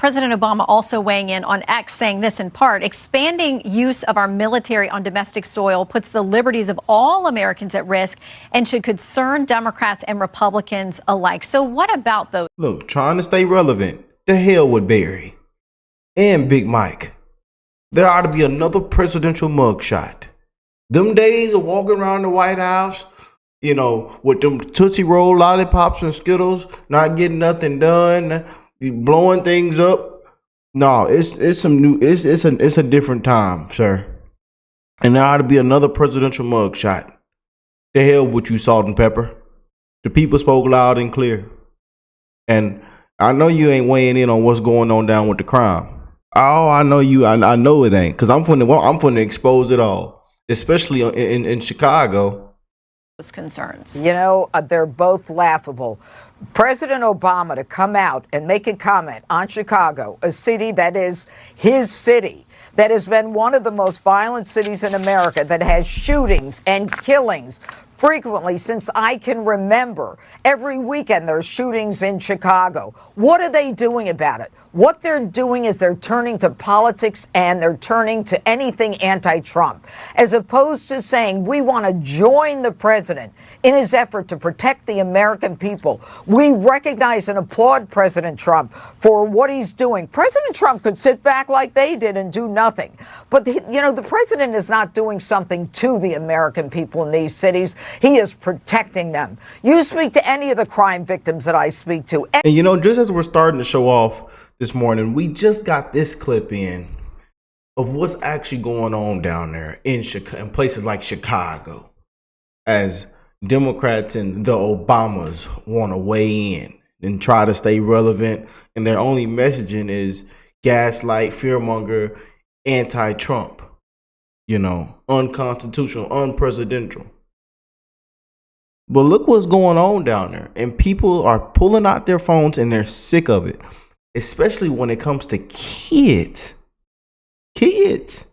President Obama also weighing in on X, saying this in part: expanding use of our military on domestic soil puts the liberties of all Americans at risk and should concern Democrats and Republicans alike. So what about those? Look, trying to stay relevant, the hell with Barry and Big Mike. There ought to be another presidential mugshot. Them days of walking around the White House, you know, with them Tootsie Roll lollipops and Skittles, not getting nothing done, blowing things up. No, it's a different time, sir. And there ought to be another presidential mugshot. The hell with you, Salt and Pepper. The people spoke loud and clear. And I know you ain't weighing in on what's going on down with the crime. Oh, I know you. I know it ain't, because I'm finna expose it all, especially in Chicago. Concerns. You know, they're both laughable. President Obama to come out and make a comment on Chicago, a city that is his city, that has been one of the most violent cities in America, that has shootings and killings frequently since I can remember. Every weekend there's shootings in Chicago. What are they doing about it? What they're doing is they're turning to politics and they're turning to anything anti-Trump, as opposed to saying we want to join the president in his effort to protect the American people. We recognize and applaud President Trump for what he's doing. President Trump could sit back like they did and do nothing. But, you know, the president is not doing something to the American people in these cities. He is protecting them. You speak to any of the crime victims that I speak to. And, you know, just as we're starting to show off this morning, we just got this clip in of what's actually going on down there in places like Chicago, as Democrats and the Obamas want to weigh in and try to stay relevant. And their only messaging is gaslight, fearmonger, anti-Trump, you know, unconstitutional, unpresidential. But look what's going on down there. And people are pulling out their phones and they're sick of it, especially when it comes to kids. Kids.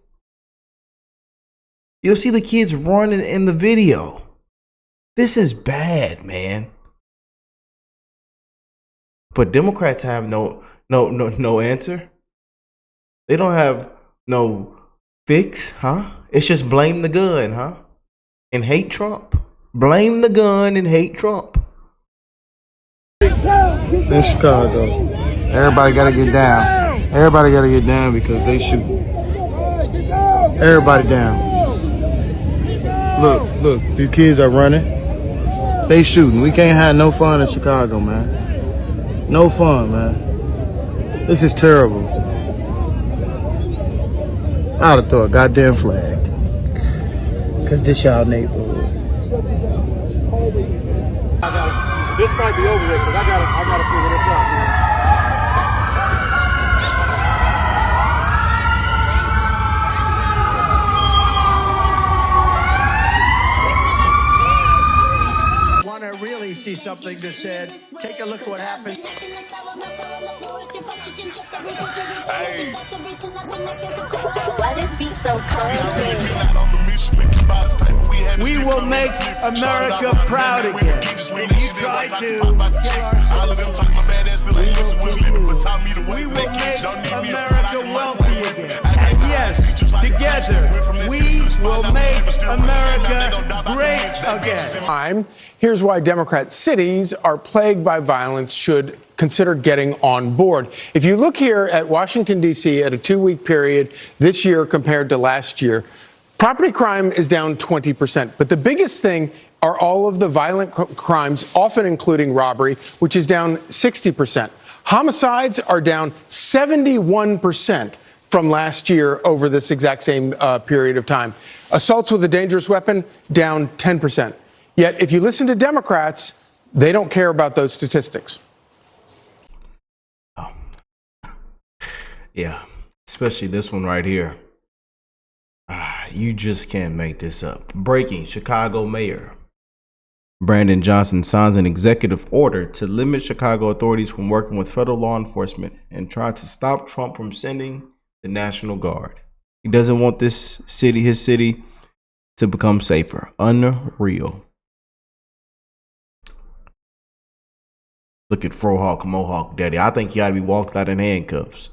You'll see the kids running in the video. This is bad, man. But Democrats have no answer. They don't have no fix, huh? It's just blame the gun, huh? And hate Trump. Blame the gun and hate Trump. In Chicago, everybody gotta get down. Everybody gotta get down because they shoot. Everybody down. Look, these kids are running. They shooting. We can't have no fun in Chicago, man. No fun, man. This is terrible. I ought to throw a goddamn flag. Cause this y'all neighborhood. This might be over with, because I gotta figure this out, man. Want to really see something that said, take a look at what happened. Hey. Why this beat so cold? We will make America proud again. When you try to kill our citizens, we will make America wealthy again. And yes, together, we will make America great again. Here's why Democrat cities are plagued by violence should consider getting on board. If you look here at Washington, D.C. at a 2-week period this year compared to last year, property crime is down 20%. But the biggest thing are all of the violent crimes, often including robbery, which is down 60%. Homicides are down 71% from last year over this exact same period of time. Assaults with a dangerous weapon, down 10%. Yet, if you listen to Democrats, they don't care about those statistics. Oh. Yeah, especially this one right here. You just can't make this up. Breaking: Chicago Mayor Brandon Johnson signs an executive order to limit Chicago authorities from working with federal law enforcement and try to stop Trump from sending the National Guard. He doesn't want his city, to become safer. Unreal. Look at Frohawk Mohawk Daddy. I think he ought to be walked out in handcuffs.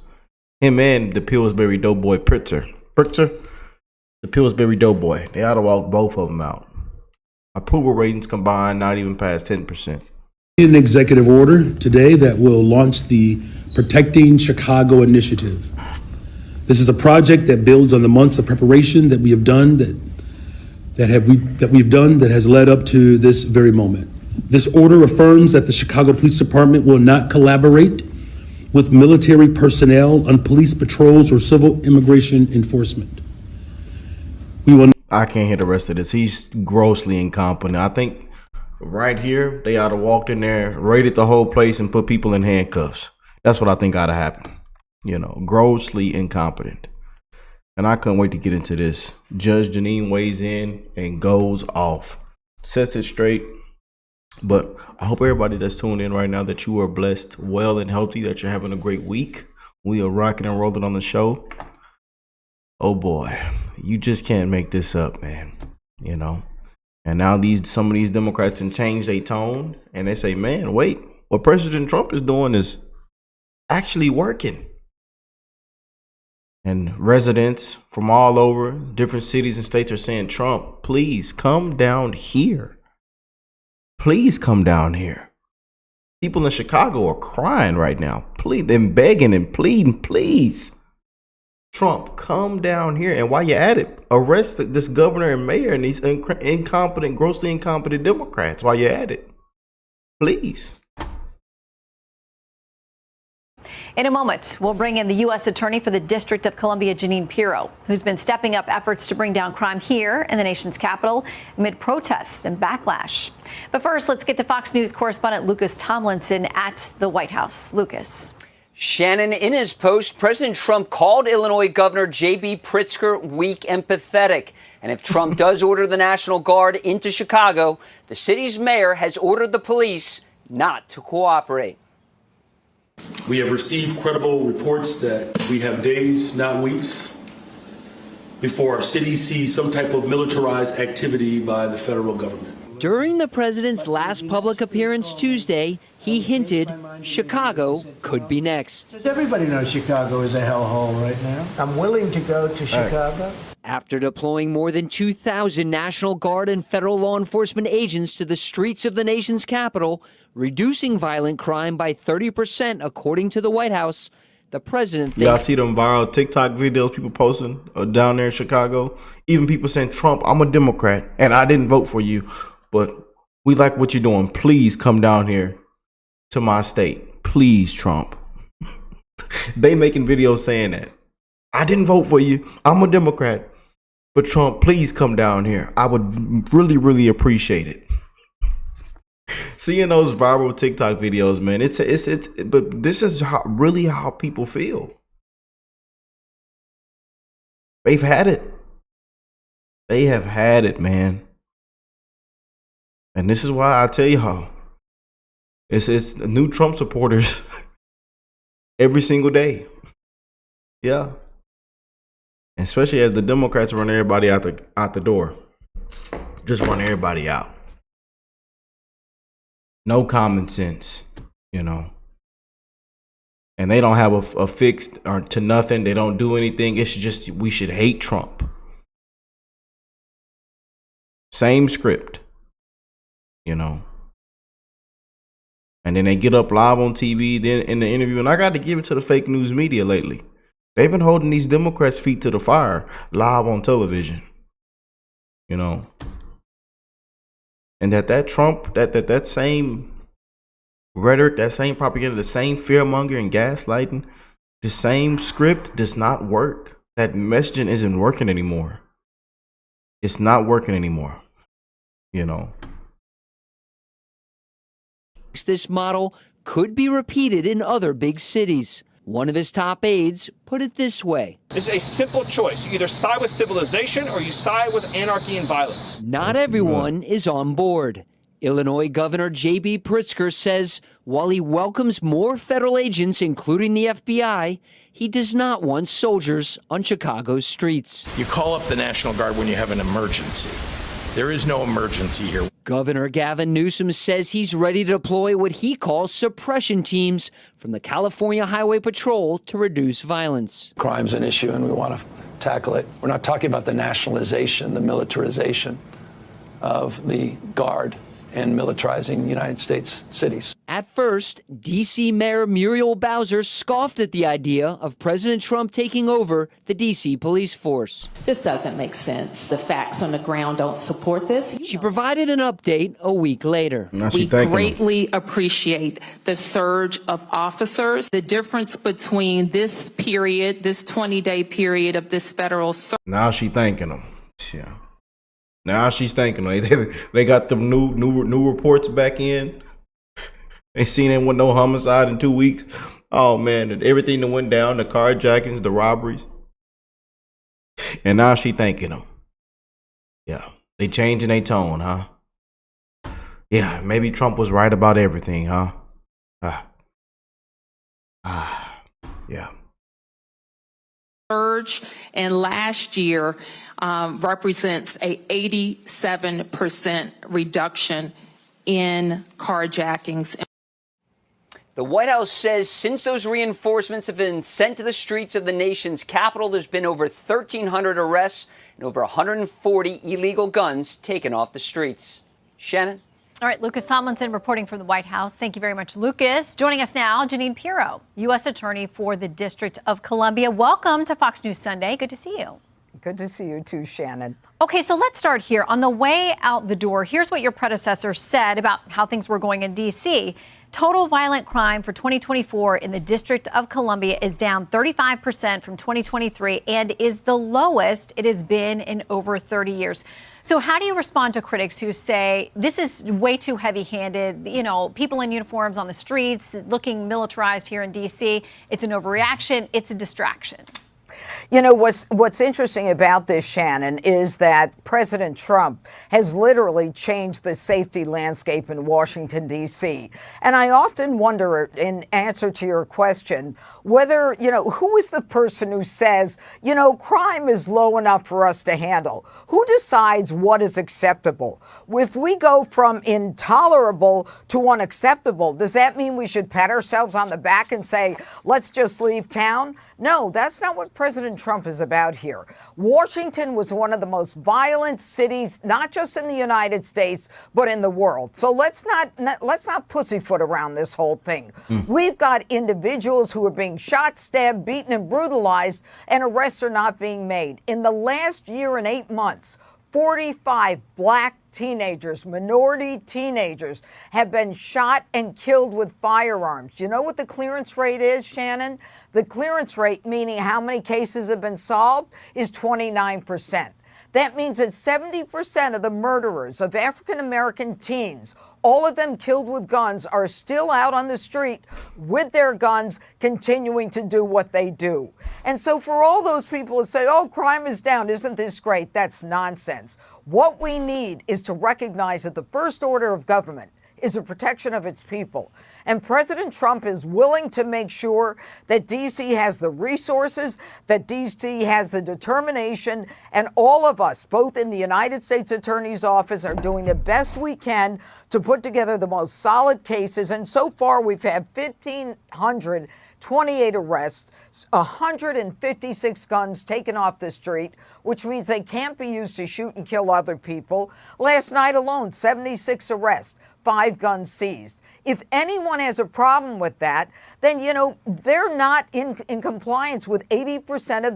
Him and the Pillsbury Doughboy Pritzker. The Pillsbury Doughboy. They ought to walk both of them out. Approval ratings combined not even past 10%. An executive order today that will launch the Protecting Chicago initiative. This is a project that builds on the months of preparation that we have done that has led up to this very moment. This order affirms that the Chicago Police Department will not collaborate with military personnel on police patrols or civil immigration enforcement. I can't hear the rest of this. He's grossly incompetent. I think right here, they ought to walked in there, raided the whole place, and put people in handcuffs. That's what I think ought to happen. You know, grossly incompetent. And I couldn't wait to get into this. Judge Jeanine weighs in and goes off. Sets it straight. But I hope everybody that's tuned in right now that you are blessed, well, and healthy, that you're having a great week. We are rocking and rolling on the show. Oh boy, you just can't make this up, man. You know. And now some of these Democrats can change their tone and they say, man, wait, what President Trump is doing is actually working. And residents from all over different cities and states are saying, Trump, please come down here. Please come down here. People in Chicago are crying right now. Please, they're begging and pleading, please. Trump, come down here. And while you're at it, arrest this governor and mayor and these incompetent, grossly incompetent Democrats while you're at it. Please. In a moment, we'll bring in the U.S. Attorney for the District of Columbia, Jeanine Pirro, who's been stepping up efforts to bring down crime here in the nation's capital amid protests and backlash. But first, let's get to Fox News correspondent Lucas Tomlinson at the White House. Lucas. Shannon, in his post, President Trump called Illinois Governor J.B. Pritzker weak and pathetic. And if Trump does order the National Guard into Chicago, the city's mayor has ordered the police not to cooperate. We have received credible reports that we have days, not weeks, before our city sees some type of militarized activity by the federal government. During the president's last public appearance Tuesday, he hinted Chicago could be next. Does everybody know Chicago is a hellhole right now? I'm willing to go to Chicago. After deploying more than 2,000 National Guard and federal law enforcement agents to the streets of the nation's capital, reducing violent crime by 30%, according to the White House, the president thinks... Y'all see them viral TikTok videos people posting down there in Chicago? Even people saying, Trump, I'm a Democrat and I didn't vote for you, but we like what you're doing. Please come down here to my state. Please, Trump. They making videos saying that. I didn't vote for you. I'm a Democrat. But Trump, please come down here. I would really, really appreciate it. Seeing those viral TikTok videos, man, but this is really how people feel. They've had it. They have had it, man. And this is why I tell y'all, it's new Trump supporters every single day. Yeah. Especially as the Democrats run everybody out the door. Just run everybody out. No common sense, you know. And they don't have a fix or to nothing. They don't do anything. It's just we should hate Trump. Same script, you know. And then they get up live on TV, then in the interview. And I got to give it to the fake news media lately. They've been holding these Democrats' feet to the fire live on television, you know. And that Trump, that same rhetoric, that same propaganda, the same fear-mongering and gaslighting, the same script does not work. That messaging isn't working anymore. It's not working anymore, you know. This model could be repeated in other big cities. One of his top aides put it this way. It's a simple choice. You either side with civilization or you side with anarchy and violence. Not everyone is on board. Illinois Governor J.B. Pritzker says while he welcomes more federal agents, including the FBI, he does not want soldiers on Chicago's streets. You call up the National Guard when you have an emergency. There is no emergency here. Governor Gavin Newsom says he's ready to deploy what he calls suppression teams from the California Highway Patrol to reduce violence. Crime's an issue and we want to tackle it. We're not talking about the nationalization, the militarization of the Guard and militarizing United States cities. At first, D.C. Mayor Muriel Bowser scoffed at the idea of President Trump taking over the D.C. police force. This doesn't make sense. The facts on the ground don't support this. She provided an update a week later. We greatly appreciate the surge of officers. The difference between this period, this 20-day period of this federal surge. Now she thanking them. Yeah. Now she's thanking them. They got them new reports back in. Ain't seen anyone with no homicide in 2 weeks. Oh man, everything that went down, the carjackings, the robberies. And now she thanking them. Yeah. They changing their tone, huh? Yeah, maybe Trump was right about everything, huh? Yeah. Surge and last year represents a 87% reduction in carjackings. The White House says since those reinforcements have been sent to the streets of the nation's capital, there's been over 1,300 arrests and over 140 illegal guns taken off the streets. Shannon? All right, Lucas Tomlinson reporting from the White House. Thank you very much, Lucas. Joining us now, Jeanine Pirro, U.S. Attorney for the District of Columbia. Welcome to Fox News Sunday. Good to see you. Good to see you too, Shannon. Okay, so let's start here. On the way out the door, here's what your predecessor said about how things were going in D.C. Total violent crime for 2024 in the District of Columbia is down 35% from 2023 and is the lowest it has been in over 30 years. So how do you respond to critics who say this is way too heavy-handed? You know, people in uniforms on the streets looking militarized here in D.C. It's an overreaction. It's a distraction. You know, what's interesting about this, Shannon, is that President Trump has literally changed the safety landscape in Washington, D.C. And I often wonder, in answer to your question, whether, you know, who is the person who says, you know, crime is low enough for us to handle? Who decides what is acceptable? If we go from intolerable to unacceptable, does that mean we should pat ourselves on the back and say, let's just leave town? No, that's not what President Trump is about here. Washington was one of the most violent cities, not just in the United States, but in the world. So let's not pussyfoot around this whole thing. We've got individuals who are being shot, stabbed, beaten, and brutalized, and arrests are not being made. In the last year and 8 months, 45 black teenagers, minority teenagers, have been shot and killed with firearms. You know what the clearance rate is, Shannon? The clearance rate, meaning how many cases have been solved, is 29%. That means that 70% of the murderers of African-American teens, all of them killed with guns, are still out on the street with their guns, continuing to do what they do. And so for all those people who say, oh, crime is down, isn't this great? That's nonsense. What we need is to recognize that the first order of government is the protection of its people. And President Trump is willing to make sure that D.C. has the resources, that D.C. has the determination, and all of us, both in the United States Attorney's Office, are doing the best we can to put together the most solid cases. And so far, we've had 1,528 arrests, 156 guns taken off the street, which means they can't be used to shoot and kill other people. Last night alone, 76 arrests, 5 guns seized. If anyone has a problem with that, then, you know, they're not in compliance with 81% of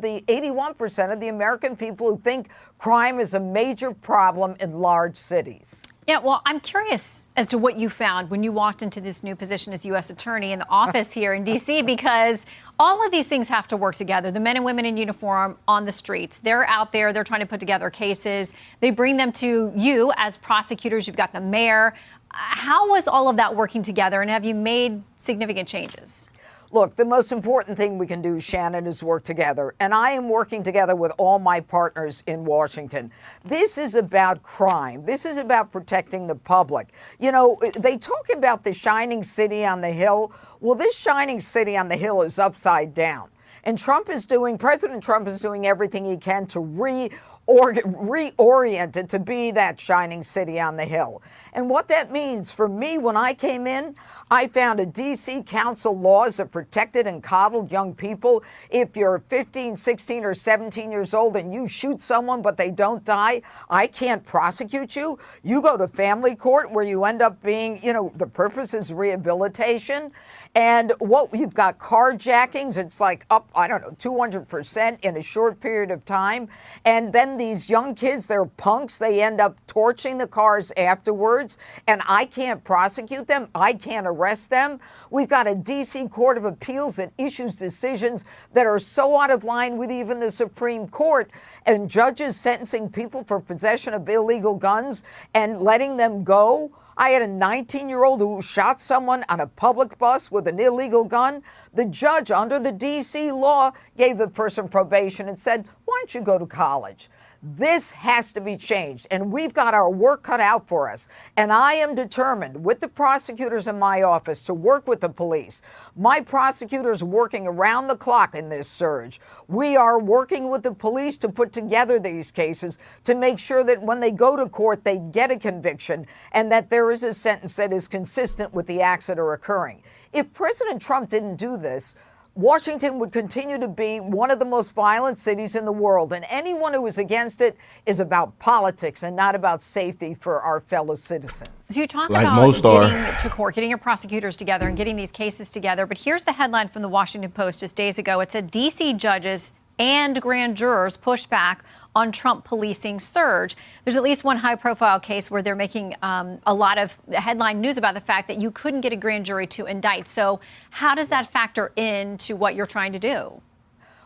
the American people who think crime is a major problem in large cities. Yeah, well, I'm curious as to what you found when you walked into this new position as U.S. Attorney in the office here in D.C., because all of these things have to work together. The men and women in uniform on the streets, they're out there, they're trying to put together cases. They bring them to you as prosecutors. You've got the mayor. How was all of that working together, and have you made significant changes? Look, the most important thing we can do, Shannon, is work together. And I am working together with all my partners in Washington. This is about crime. This is about protecting the public. You know, they talk about the shining city on the hill. Well, this shining city on the hill is upside down. And President Trump is doing everything he can to reoriented to be that shining city on the hill. And what that means for me, when I came in, I found a DC council laws that protected and coddled young people. If you're 15, 16, or 17 years old and you shoot someone but they don't die, I can't prosecute you. You go to family court where you end up being, the purpose is rehabilitation. And what you've got carjackings, it's like up, 200% in a short period of time. And then these young kids, they're punks. They end up torching the cars afterwards. And I can't prosecute them. I can't arrest them. We've got a D.C. Court of Appeals that issues decisions that are so out of line with even the Supreme Court, and judges sentencing people for possession of illegal guns and letting them go. I had a 19-year-old who shot someone on a public bus with an illegal gun. The judge, under the D.C. law, gave the person probation and said, why don't you go to college? This has to be changed, and we've got our work cut out for us. And I am determined, with the prosecutors in my office, to work with the police. My prosecutors working around the clock in this surge. We are working with the police to put together these cases to make sure that when they go to court, they get a conviction and that there is a sentence that is consistent with the acts that are occurring. If President Trump didn't do this, Washington would continue to be one of the most violent cities in the world, and anyone who is against it is about politics and not about safety for our fellow citizens. So you talk Like about most are. getting to court, getting your prosecutors together and getting these cases together, but here's the headline from the Washington Post just days ago. It said D.C. judges and grand jurors push back on Trump policing surge. There's at least one high-profile case where they're making a lot of headline news about the fact that you couldn't get a grand jury to indict. So how does that factor into what you're trying to do?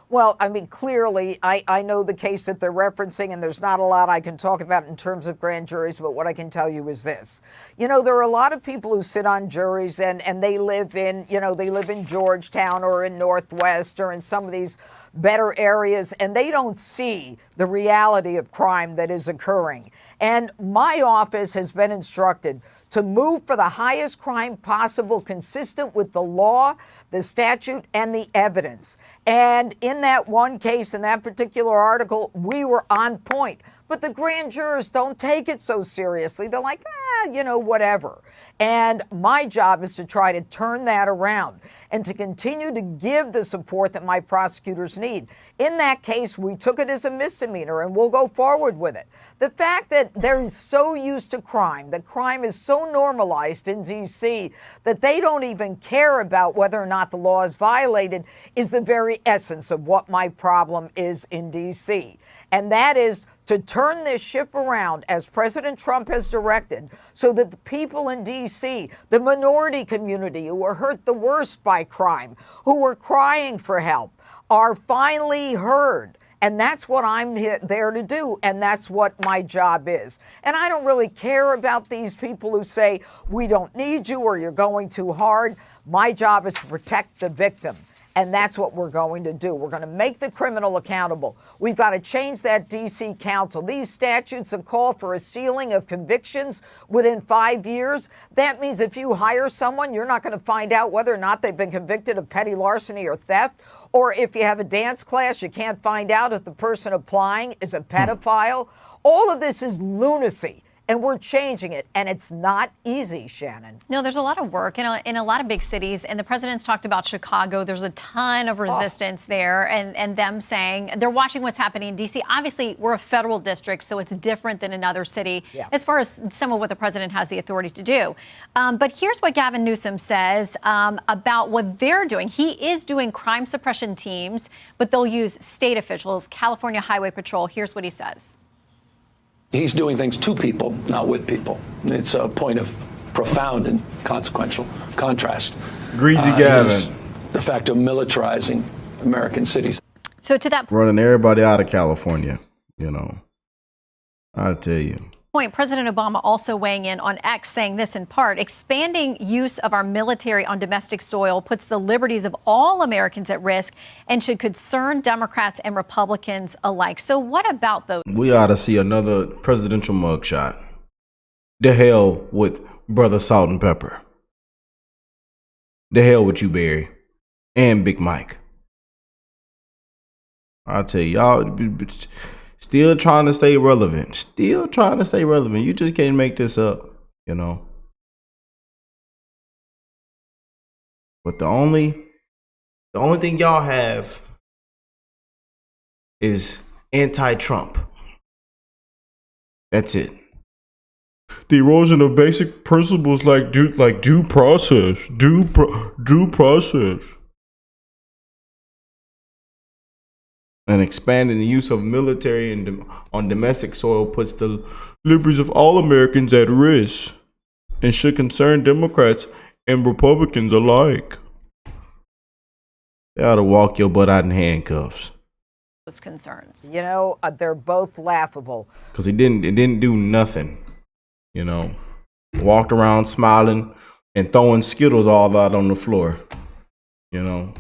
Well, I mean, clearly, I know the case that they're referencing, and there's not a lot I can talk about in terms of grand juries, but what I can tell you is this. There are a lot of people who sit on juries and they live in, they live in Georgetown or in Northwest or in some of these better areas, and they don't see the reality of crime that is occurring. And my office has been instructed to move for the highest crime possible, consistent with the law, the statute, and the evidence. And in that one case, in that particular article, we were on point. But the grand jurors don't take it so seriously. They're like, whatever. And my job is to try to turn that around and to continue to give the support that my prosecutors need. In that case, we took it as a misdemeanor, and we'll go forward with it. The fact that they're so used to crime, that crime is so normalized in D.C. that they don't even care about whether or not the law is violated, is the very essence of what my problem is in D.C. And that is to turn this ship around, as President Trump has directed, so that the people in D.C., the minority community who are hurt the worst by crime, who are crying for help, are finally heard. And that's what I'm there to do, and that's what my job is. And I don't really care about these people who say, we don't need you or you're going too hard. My job is to protect the victim. And that's what we're going to do. We're going to make the criminal accountable. We've got to change that D.C. council. These statutes that call for a ceiling of convictions within 5 years, that means if you hire someone, you're not going to find out whether or not they've been convicted of petty larceny or theft. Or if you have a dance class, you can't find out if the person applying is a pedophile. All of this is lunacy. And we're changing it, and it's not easy, Shannon. No, there's a lot of work in a lot of big cities, and the president's talked about Chicago. There's a ton of resistance there, and them saying they're watching what's happening in D.C. Obviously, we're a federal district, so it's different than another city as far as some of what the president has the authority to do. But here's what Gavin Newsom says about what they're doing. He is doing crime suppression teams, but they'll use state officials, California Highway Patrol. Here's what he says. He's doing things to people, not with people. It's a point of profound and consequential contrast. Greasy Gavin. The fact of militarizing American cities. So to that running everybody out of California, I tell you. point, President Obama also weighing in on X, saying this in part: expanding use of our military on domestic soil puts the liberties of all Americans at risk and should concern Democrats and Republicans alike. So what about those? We ought to see another presidential mugshot. The hell with Brother Salt and Pepper. The hell with you, Barry. And Big Mike. I'll tell you, y'all, Still trying to stay relevant. Still trying to stay relevant. You just can't make this up, you know. But the only thing y'all have is anti-Trump. That's it. The erosion of basic principles like due process. And expanding the use of military on domestic soil puts the liberties of all Americans at risk and should concern Democrats and Republicans alike. They ought to walk your butt out in handcuffs. Those concerns. You know, they're both laughable. Because it didn't do nothing. You know, walked around smiling and throwing Skittles all out on the floor. You know.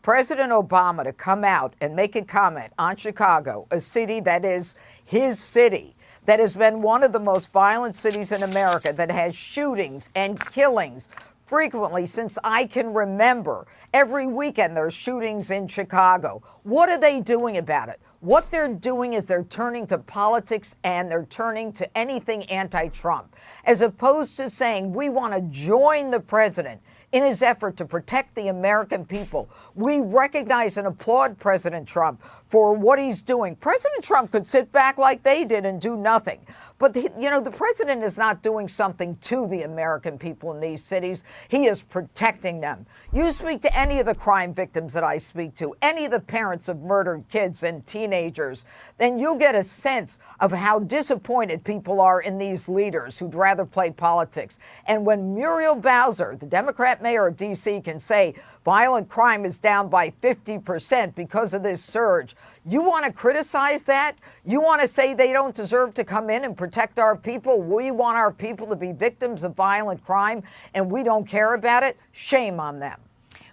President Obama to come out and make a comment on Chicago, a city that is his city, that has been one of the most violent cities in America, that has shootings and killings frequently since I can remember. Every weekend there's shootings in Chicago. What are they doing about it? What they're doing is they're turning to politics and they're turning to anything anti-Trump, as opposed to saying we want to join the president in his effort to protect the American people. We recognize and applaud President Trump for what he's doing. President Trump could sit back like they did and do nothing. But, the president is not doing something to the American people in these cities. He is protecting them. You speak to any of the crime victims that I speak to, any of the parents of murdered kids and teenagers, then you'll get a sense of how disappointed people are in these leaders who'd rather play politics. And when Muriel Bowser, the Democrat mayor of D.C., can say violent crime is down by 50% because of this surge, you want to criticize that? You want to say they don't deserve to come in and protect our people? We want our people to be victims of violent crime and we don't care about it? Shame on them.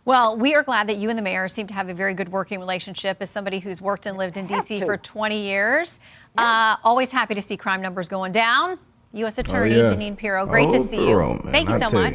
Well, we are glad that you and the mayor seem to have a very good working relationship. As somebody who's worked and lived in D.C. for 20 years, always happy to see crime numbers going down. U.S. Attorney Jeanine Pirro, great to see you. Man, Thank you so much.